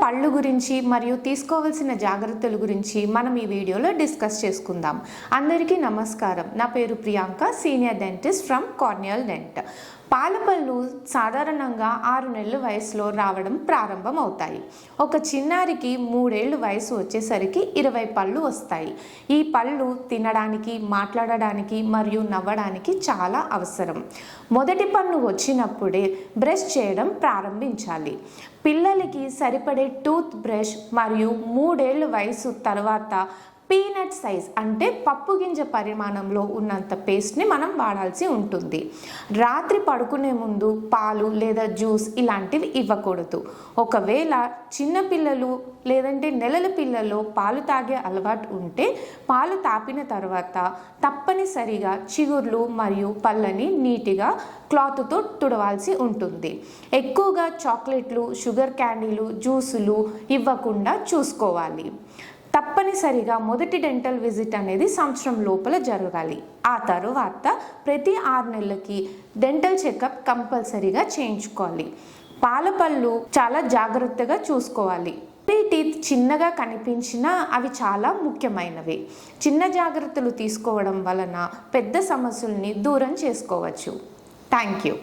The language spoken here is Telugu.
పళ్ళు గురించి మరియు తీసుకోవాల్సిన జాగ్రత్తల గురించి మనం ఈ వీడియోలో డిస్కస్ చేసుకుందాం. అందరికీ నమస్కారం. నా పేరు Priyanka, senior dentist from corneal dent. పాలపళ్ళు సాధారణంగా 6 నెలల వయసులో రావడం ప్రారంభం అవుతాయి. ఒక చిన్నారికి 3 ఏళ్ళు వయసు వచ్చేసరికి 20 పళ్ళు వస్తాయి. ఈ పళ్ళు తినడానికి, మాట్లాడడానికి మరియు నవ్వడానికి చాలా అవసరం. మొదటి పన్ను వచ్చినప్పుడే బ్రష్ చేయడం ప్రారంభించాలి. పిల్లలకి సరిపడే టూత్ బ్రష్ మరియు 3 ఏళ్ళ వయసు తర్వాత పీనట్ సైజ్ అంటే పప్పు గింజ పరిమాణంలో ఉన్నంత పేస్ట్ని మనం వాడాల్సి ఉంటుంది. రాత్రి పడుకునే ముందు పాలు లేదా జ్యూస్ ఇలాంటివి ఇవ్వకూడదు. ఒకవేళ చిన్నపిల్లలు లేదంటే నెలల పిల్లల్లో పాలు తాగే అలవాటు ఉంటే పాలు తాపిన తర్వాత తప్పనిసరిగా చిగుర్లు మరియు పళ్ళని నీట్గా క్లాత్తో తుడవాల్సి ఉంటుంది. ఎక్కువగా చాక్లెట్లు, షుగర్ క్యాండీలు, జ్యూసులు ఇవ్వకుండా చూసుకోవాలి. తప్పనిసరిగా మొదటి డెంటల్ విజిట్ అనేది సంవత్సరం లోపల జరగాలి. ఆ తరువాత ప్రతి 6 నెలలకి డెంటల్ చెకప్ కంపల్సరీగా చేయించుకోవాలి. పాలపళ్ళు చాలా జాగ్రత్తగా చూసుకోవాలి. టీత్ చిన్నగా కనిపించినా అవి చాలా ముఖ్యమైనవి. చిన్న జాగ్రత్తలు తీసుకోవడం వలన పెద్ద సమస్యల్ని దూరం చేసుకోవచ్చు. Thank you.